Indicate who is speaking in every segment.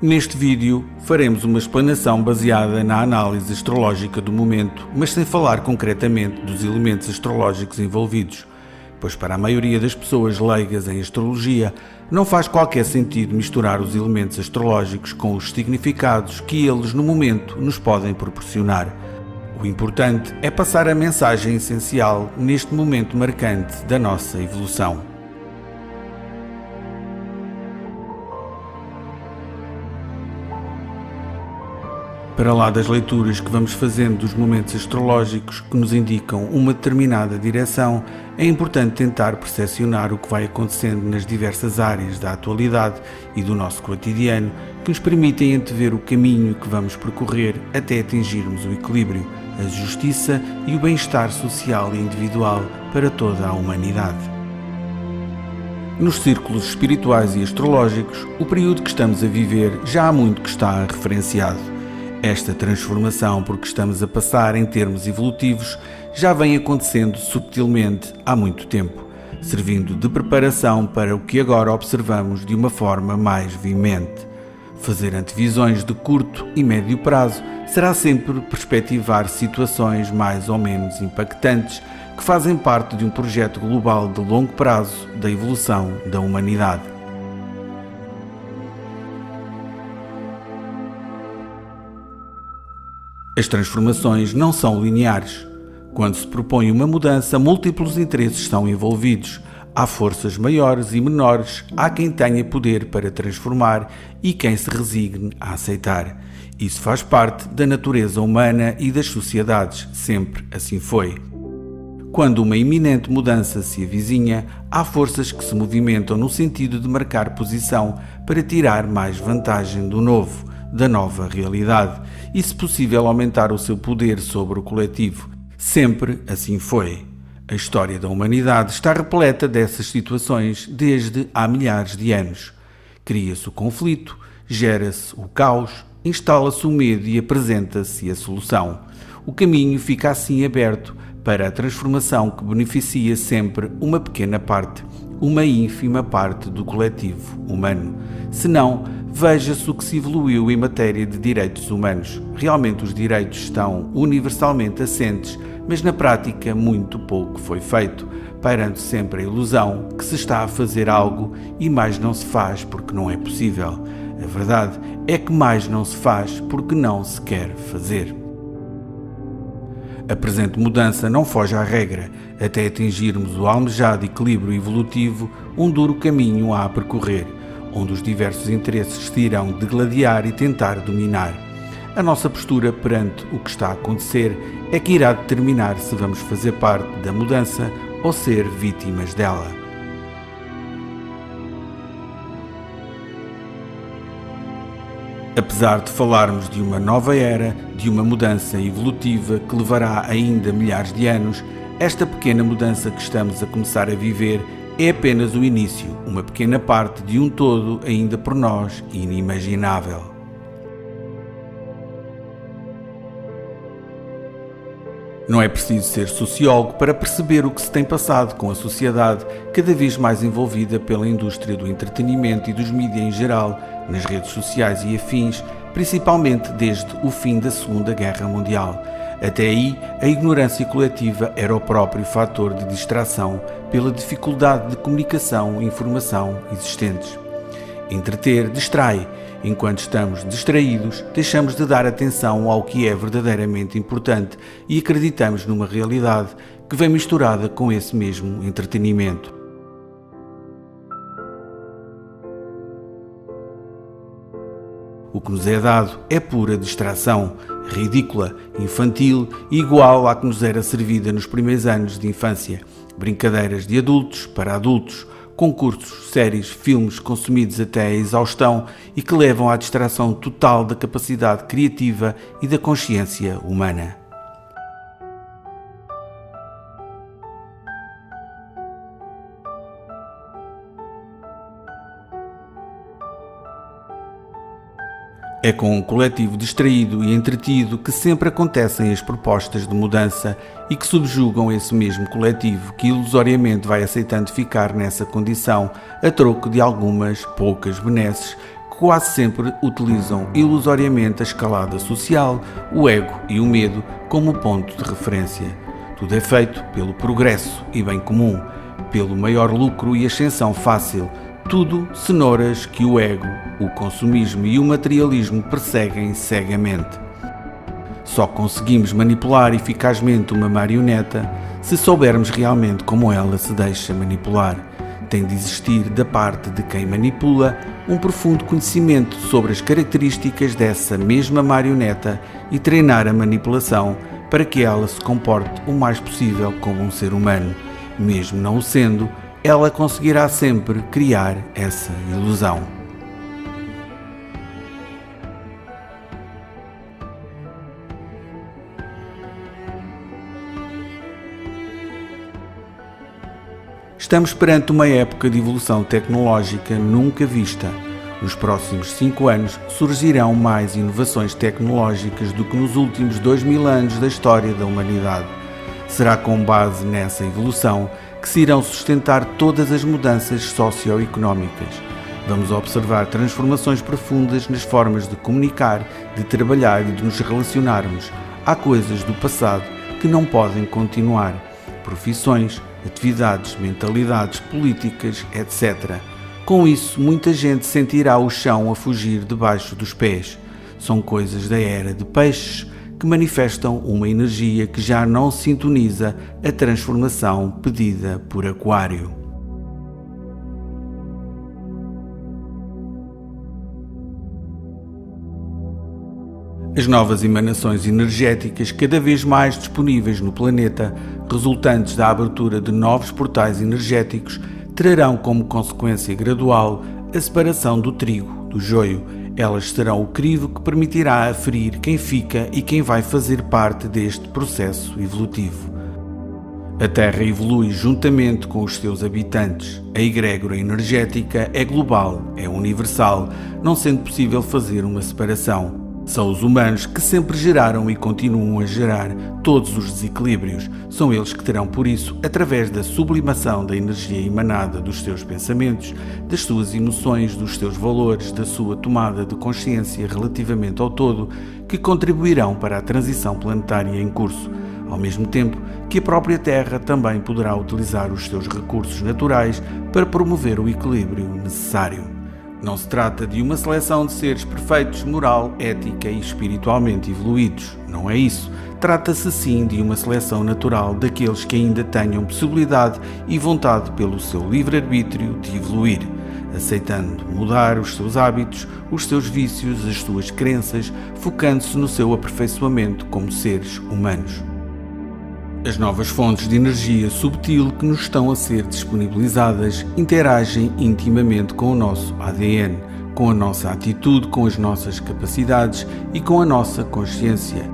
Speaker 1: Neste vídeo faremos uma explanação baseada na análise astrológica do momento, mas sem falar concretamente dos elementos astrológicos envolvidos, pois para a maioria das pessoas leigas em astrologia não faz qualquer sentido misturar os elementos astrológicos com os significados que eles no momento nos podem proporcionar. O importante é passar a mensagem essencial neste momento marcante da nossa evolução. Para lá das leituras que vamos fazendo dos momentos astrológicos que nos indicam uma determinada direção, é importante tentar percepcionar o que vai acontecendo nas diversas áreas da atualidade e do nosso cotidiano que nos permitem antever o caminho que vamos percorrer até atingirmos o equilíbrio, a justiça e o bem-estar social e individual para toda a humanidade. Nos círculos espirituais e astrológicos, o período que estamos a viver já há muito que está referenciado. Esta transformação por que estamos a passar em termos evolutivos já vem acontecendo subtilmente há muito tempo, servindo de preparação para o que agora observamos de uma forma mais veemente. Fazer antevisões de curto e médio prazo será sempre perspectivar situações mais ou menos impactantes que fazem parte de um projeto global de longo prazo da evolução da humanidade. As transformações não são lineares. Quando se propõe uma mudança, múltiplos interesses estão envolvidos. Há forças maiores e menores, há quem tenha poder para transformar e quem se resigne a aceitar. Isso faz parte da natureza humana e das sociedades, sempre assim foi. Quando uma iminente mudança se avizinha, há forças que se movimentam no sentido de marcar posição para tirar mais vantagem do novo, da nova realidade e, se possível, aumentar o seu poder sobre o coletivo. Sempre assim foi. A história da humanidade está repleta dessas situações desde há milhares de anos. Cria-se o conflito, gera-se o caos, instala-se o medo e apresenta-se a solução. O caminho fica assim aberto para a transformação que beneficia sempre uma pequena parte, uma ínfima parte do coletivo humano. Senão, veja-se o que se evoluiu em matéria de direitos humanos. Realmente os direitos estão universalmente assentes, mas na prática muito pouco foi feito, pairando sempre a ilusão que se está a fazer algo e mais não se faz porque não é possível. A verdade é que mais não se faz porque não se quer fazer. A presente mudança não foge à regra. Até atingirmos o almejado equilíbrio evolutivo, um duro caminho há a percorrer, onde os diversos interesses se irão degladiar e tentar dominar. A nossa postura perante o que está a acontecer é que irá determinar se vamos fazer parte da mudança ou ser vítimas dela. Apesar de falarmos de uma nova era, de uma mudança evolutiva que levará ainda milhares de anos, esta pequena mudança que estamos a começar a viver é apenas o início, uma pequena parte de um todo ainda por nós inimaginável. Não é preciso ser sociólogo para perceber o que se tem passado com a sociedade cada vez mais envolvida pela indústria do entretenimento e dos mídias em geral, nas redes sociais e afins, principalmente desde o fim da Segunda Guerra Mundial. Até aí, a ignorância coletiva era o próprio fator de distração pela dificuldade de comunicação e informação existentes. Entreter distrai. Enquanto estamos distraídos, deixamos de dar atenção ao que é verdadeiramente importante e acreditamos numa realidade que vem misturada com esse mesmo entretenimento. O que nos é dado é pura distração, ridícula, infantil e igual à que nos era servida nos primeiros anos de infância. Brincadeiras de adultos para adultos, concursos, séries, filmes consumidos até à exaustão e que levam à distração total da capacidade criativa e da consciência humana. É com um coletivo distraído e entretido que sempre acontecem as propostas de mudança e que subjugam esse mesmo coletivo que ilusoriamente vai aceitando ficar nessa condição a troco de algumas poucas benesses que quase sempre utilizam ilusoriamente a escalada social, o ego e o medo como ponto de referência. Tudo é feito pelo progresso e bem comum, pelo maior lucro e ascensão fácil, tudo cenouras que o ego, o consumismo e o materialismo perseguem cegamente. Só conseguimos manipular eficazmente uma marioneta se soubermos realmente como ela se deixa manipular. Tem de existir da parte de quem manipula um profundo conhecimento sobre as características dessa mesma marioneta e treinar a manipulação para que ela se comporte o mais possível como um ser humano. Mesmo não o sendo, ela conseguirá sempre criar essa ilusão. Estamos perante uma época de evolução tecnológica nunca vista. Nos próximos 5 anos surgirão mais inovações tecnológicas do que nos últimos 2000 anos da história da humanidade. Será com base nessa evolução que se irão sustentar todas as mudanças socioeconómicas. Vamos observar transformações profundas nas formas de comunicar, de trabalhar e de nos relacionarmos. Há coisas do passado que não podem continuar. Profissões, atividades, mentalidades, políticas, etc. Com isso, muita gente sentirá o chão a fugir debaixo dos pés. São coisas da era de peixes que manifestam uma energia que já não sintoniza a transformação pedida por Aquário. As novas emanações energéticas cada vez mais disponíveis no planeta, resultantes da abertura de novos portais energéticos, trarão como consequência gradual a separação do trigo do joio. Elas serão o crivo que permitirá aferir quem fica e quem vai fazer parte deste processo evolutivo. A Terra evolui juntamente com os seus habitantes. A egrégora energética é global, é universal, não sendo possível fazer uma separação. São os humanos que sempre geraram e continuam a gerar todos os desequilíbrios. São eles que terão, por isso, através da sublimação da energia emanada dos seus pensamentos, das suas emoções, dos seus valores, da sua tomada de consciência relativamente ao todo, que contribuirão para a transição planetária em curso, ao mesmo tempo que a própria Terra também poderá utilizar os seus recursos naturais para promover o equilíbrio necessário. Não se trata de uma seleção de seres perfeitos, moral, ética e espiritualmente evoluídos. Não é isso. Trata-se sim de uma seleção natural daqueles que ainda tenham possibilidade e vontade pelo seu livre-arbítrio de evoluir, aceitando mudar os seus hábitos, os seus vícios, as suas crenças, focando-se no seu aperfeiçoamento como seres humanos. As novas fontes de energia subtil que nos estão a ser disponibilizadas interagem intimamente com o nosso ADN, com a nossa atitude, com as nossas capacidades e com a nossa consciência.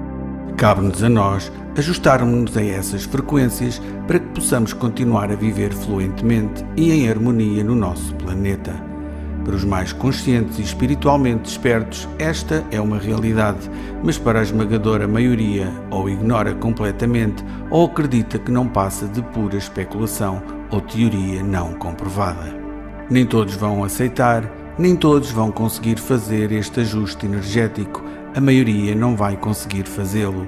Speaker 1: Cabe-nos a nós ajustarmos-nos a essas frequências para que possamos continuar a viver fluentemente e em harmonia no nosso planeta. Para os mais conscientes e espiritualmente despertos, esta é uma realidade, mas para a esmagadora maioria, ou ignora completamente, ou acredita que não passa de pura especulação ou teoria não comprovada. Nem todos vão aceitar, nem todos vão conseguir fazer este ajuste energético, a maioria não vai conseguir fazê-lo.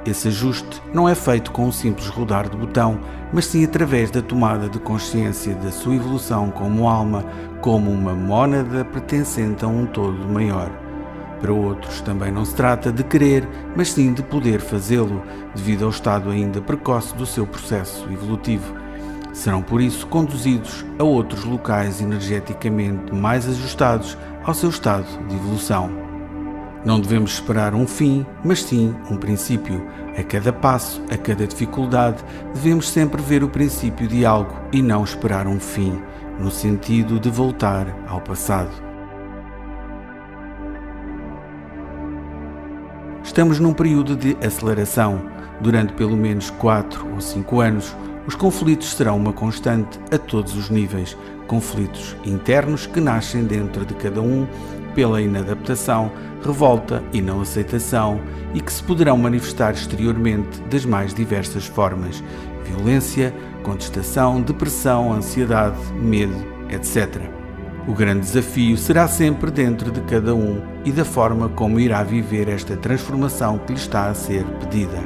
Speaker 1: Esse ajuste não é feito com um simples rodar de botão, mas sim através da tomada de consciência da sua evolução como alma, como uma mónada pertencente a um todo maior. Para outros também não se trata de querer, mas sim de poder fazê-lo, devido ao estado ainda precoce do seu processo evolutivo. Serão por isso conduzidos a outros locais energeticamente mais ajustados ao seu estado de evolução. Não devemos esperar um fim, mas sim um princípio. A cada passo, a cada dificuldade, devemos sempre ver o princípio de algo e não esperar um fim, no sentido de voltar ao passado. Estamos num período de aceleração. Durante pelo menos 4 ou 5 anos, os conflitos serão uma constante a todos os níveis. Conflitos internos que nascem dentro de cada um pela inadaptação, revolta e não aceitação e que se poderão manifestar exteriormente das mais diversas formas: violência, contestação, depressão, ansiedade, medo, etc. O grande desafio será sempre dentro de cada um e da forma como irá viver esta transformação que lhe está a ser pedida.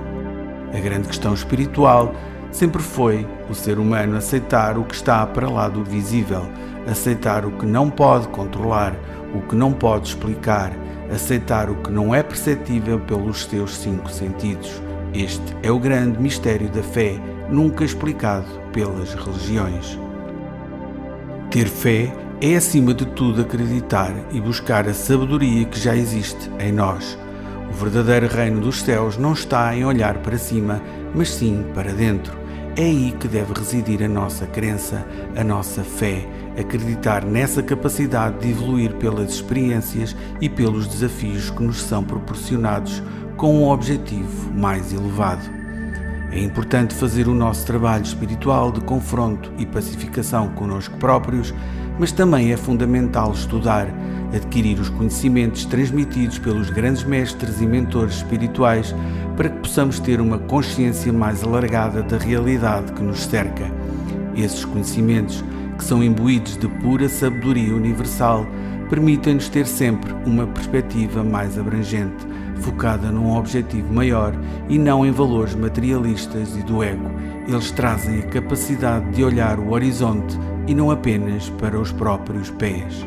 Speaker 1: A grande questão espiritual sempre foi o ser humano aceitar o que está para lá do visível, aceitar o que não pode controlar, o que não pode explicar, aceitar o que não é perceptível pelos seus 5 sentidos. Este é o grande mistério da fé, nunca explicado pelas religiões. Ter fé é, acima de tudo, acreditar e buscar a sabedoria que já existe em nós. O verdadeiro reino dos céus não está em olhar para cima, mas sim para dentro. É aí que deve residir a nossa crença, a nossa fé, acreditar nessa capacidade de evoluir pelas experiências e pelos desafios que nos são proporcionados com um objetivo mais elevado. É importante fazer o nosso trabalho espiritual de confronto e pacificação connosco próprios, mas também é fundamental estudar, adquirir os conhecimentos transmitidos pelos grandes mestres e mentores espirituais para que possamos ter uma consciência mais alargada da realidade que nos cerca. Esses conhecimentos, que são imbuídos de pura sabedoria universal, permitem-nos ter sempre uma perspectiva mais abrangente, focada num objetivo maior e não em valores materialistas e do ego. Eles trazem a capacidade de olhar o horizonte e não apenas para os próprios pés.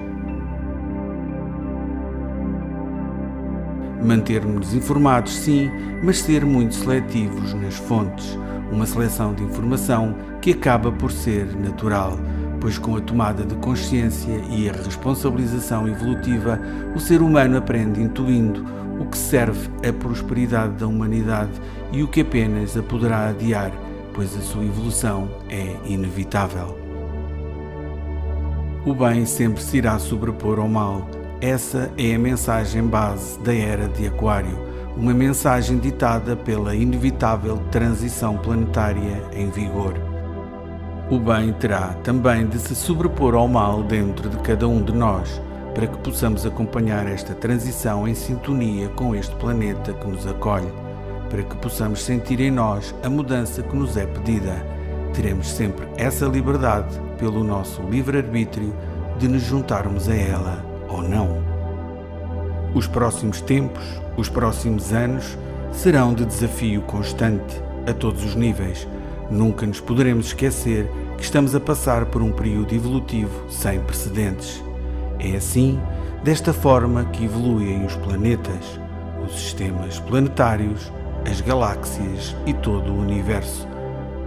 Speaker 1: Manter-nos informados, sim, mas ser muito seletivos nas fontes. Uma seleção de informação que acaba por ser natural, pois com a tomada de consciência e a responsabilização evolutiva, o ser humano aprende intuindo o que serve à prosperidade da humanidade e o que apenas a poderá adiar, pois a sua evolução é inevitável. O bem sempre se irá sobrepor ao mal. Essa é a mensagem base da Era de Aquário, uma mensagem ditada pela inevitável transição planetária em vigor. O bem terá também de se sobrepor ao mal dentro de cada um de nós, para que possamos acompanhar esta transição em sintonia com este planeta que nos acolhe, para que possamos sentir em nós a mudança que nos é pedida. Teremos sempre essa liberdade, pelo nosso livre-arbítrio, de nos juntarmos a ela ou não. Os próximos tempos, os próximos anos, serão de desafio constante, a todos os níveis. Nunca nos poderemos esquecer que estamos a passar por um período evolutivo sem precedentes. É assim, desta forma, que evoluem os planetas, os sistemas planetários, as galáxias e todo o universo,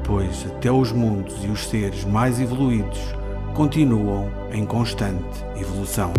Speaker 1: pois até os mundos e os seres mais evoluídos continuam em constante evolução.